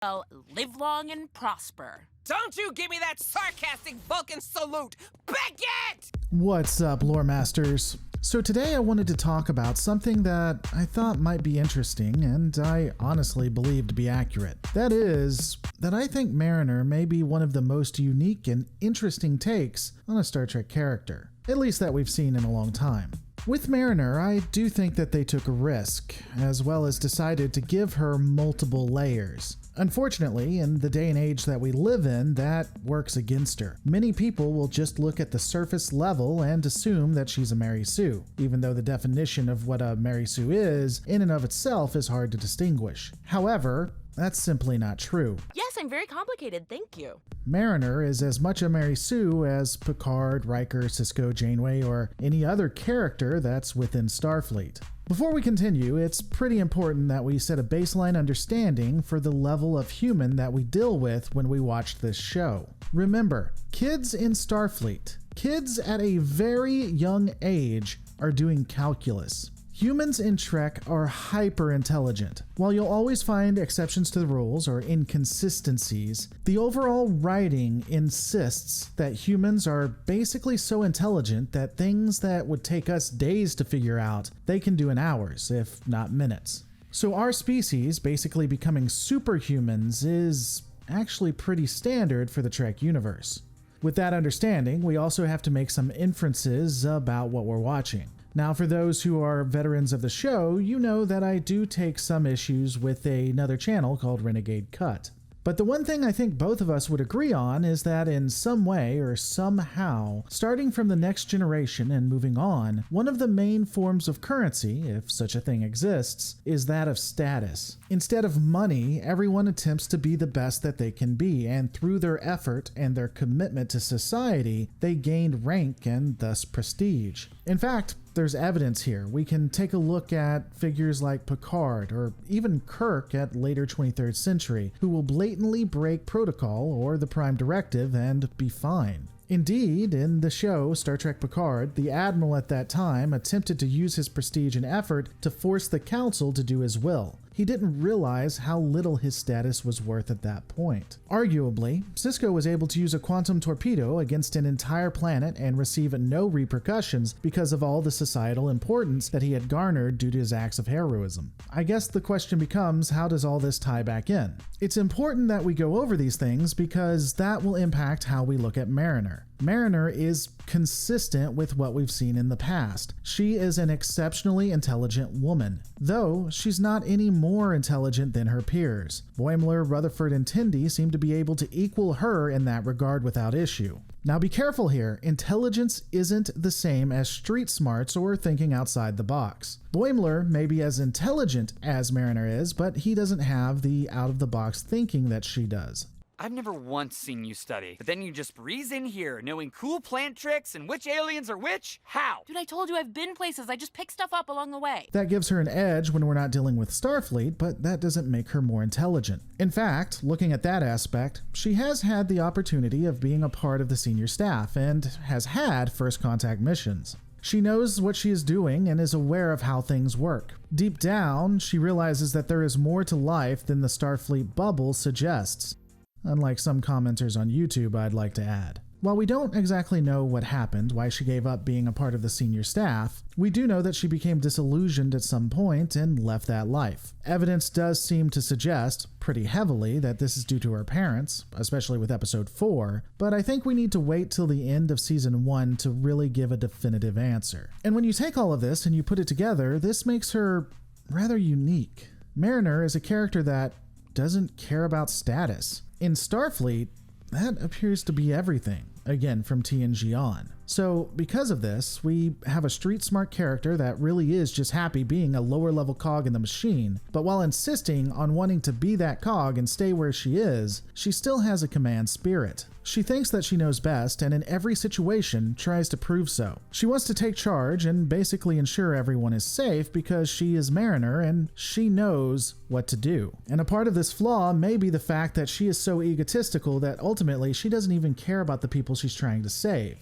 Well, live long and prosper. Don't you give me that sarcastic Vulcan salute! Beckett! What's up, lore masters? So today I wanted to talk about something that I thought might be interesting and I honestly believe to be accurate. That is, that I think Mariner may be one of the most unique and interesting takes on a Star Trek character, at least that we've seen in a long time. With Mariner, I do think that they took a risk, as well as decided to give her multiple layers. Unfortunately, in the day and age that we live in, that works against her. Many people will just look at the surface level and assume that she's a Mary Sue, even though the definition of what a Mary Sue is, in and of itself, is hard to distinguish. However, that's simply not true. Yes, I'm very complicated, thank you. Mariner is as much a Mary Sue as Picard, Riker, Sisko, Janeway, or any other character that's within Starfleet. Before we continue, it's pretty important that we set a baseline understanding for the level of human that we deal with when we watch this show. Remember, kids in Starfleet, kids at a very young age, are doing calculus. Humans in Trek are hyper intelligent. While you'll always find exceptions to the rules or inconsistencies, the overall writing insists that humans are basically so intelligent that things that would take us days to figure out, they can do in hours, if not minutes. So our species basically becoming superhumans is actually pretty standard for the Trek universe. With that understanding, we also have to make some inferences about what we're watching. Now, for those who are veterans of the show, you know that I do take some issues with another channel called Renegade Cut. But the one thing I think both of us would agree on is that in some way or somehow, starting from the next generation and moving on, one of the main forms of currency, if such a thing exists, is that of status. Instead of money, everyone attempts to be the best that they can be, and through their effort and their commitment to society, they gained rank and thus prestige. In fact, there's evidence here. We can take a look at figures like Picard or even Kirk at later 23rd century, who will blatantly break protocol or the Prime Directive and be fine. Indeed, in the show Star Trek Picard, the Admiral at that time attempted to use his prestige and effort to force the Council to do his will. He didn't realize how little his status was worth at that point. Arguably, Sisko was able to use a quantum torpedo against an entire planet and receive no repercussions because of all the societal importance that he had garnered due to his acts of heroism. I guess the question becomes, how does all this tie back in? It's important that we go over these things because that will impact how we look at Mariner. Mariner is consistent with what we've seen in the past. She is an exceptionally intelligent woman, though she's not any more intelligent than her peers. Boimler, Rutherford, and Tendi seem to be able to equal her in that regard without issue. Now be careful here, intelligence isn't the same as street smarts or thinking outside the box. Boimler may be as intelligent as Mariner is, but he doesn't have the out-of-the-box thinking that she does. I've never once seen you study, but then you just breeze in here, knowing cool plant tricks and which aliens are which? How? Dude, I told you I've been places, I just pick stuff up along the way. That gives her an edge when we're not dealing with Starfleet, but that doesn't make her more intelligent. In fact, looking at that aspect, she has had the opportunity of being a part of the senior staff and has had first contact missions. She knows what she is doing and is aware of how things work. Deep down, she realizes that there is more to life than the Starfleet bubble suggests. Unlike some commenters on YouTube, I'd like to add. While we don't exactly know what happened, why she gave up being a part of the senior staff, we do know that she became disillusioned at some point and left that life. Evidence does seem to suggest, pretty heavily, that this is due to her parents, especially with episode 4, but I think we need to wait till the end of season 1 to really give a definitive answer. And when you take all of this and you put it together, this makes her rather unique. Mariner is a character that doesn't care about status. In Starfleet, that appears to be everything, again from TNG on. So because of this, we have a street smart character that really is just happy being a lower level cog in the machine, but while insisting on wanting to be that cog and stay where she is, she still has a command spirit. She thinks that she knows best and in every situation tries to prove so. She wants to take charge and basically ensure everyone is safe because she is Mariner and she knows what to do. And a part of this flaw may be the fact that she is so egotistical that ultimately she doesn't even care about the people she's trying to save.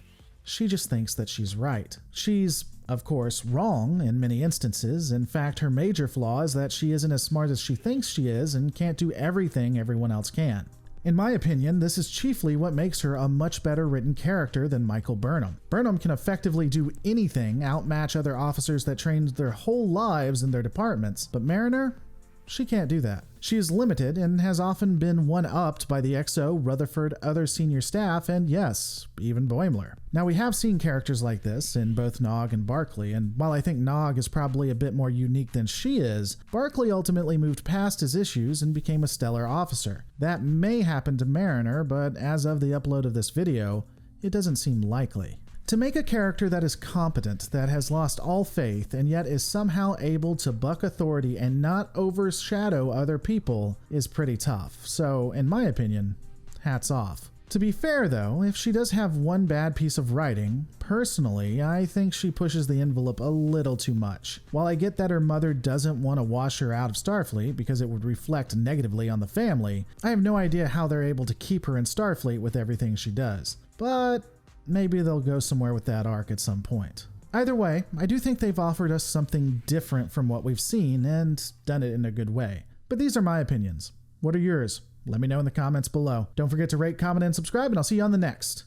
She just thinks that she's right. She's, of course, wrong in many instances. In fact, her major flaw is that she isn't as smart as she thinks she is and can't do everything everyone else can. In my opinion, this is chiefly what makes her a much better written character than Michael Burnham. Burnham can effectively do anything, outmatch other officers that trained their whole lives in their departments, but Mariner? She can't do that. She is limited and has often been one-upped by the XO, Rutherford, other senior staff, and yes, even Boimler. Now, we have seen characters like this in both Nog and Barclay, and while I think Nog is probably a bit more unique than she is, Barclay ultimately moved past his issues and became a stellar officer. That may happen to Mariner, but as of the upload of this video, it doesn't seem likely. To make a character that is competent, that has lost all faith, and yet is somehow able to buck authority and not overshadow other people is pretty tough. So, in my opinion, hats off. To be fair though, if she does have one bad piece of writing, personally, I think she pushes the envelope a little too much. While I get that her mother doesn't want to wash her out of Starfleet because it would reflect negatively on the family, I have no idea how they're able to keep her in Starfleet with everything she does. But maybe they'll go somewhere with that arc at some point. Either way, I do think they've offered us something different from what we've seen and done it in a good way. But these are my opinions. What are yours? Let me know in the comments below. Don't forget to rate, comment, and subscribe, and I'll see you on the next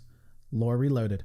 Lore Reloaded.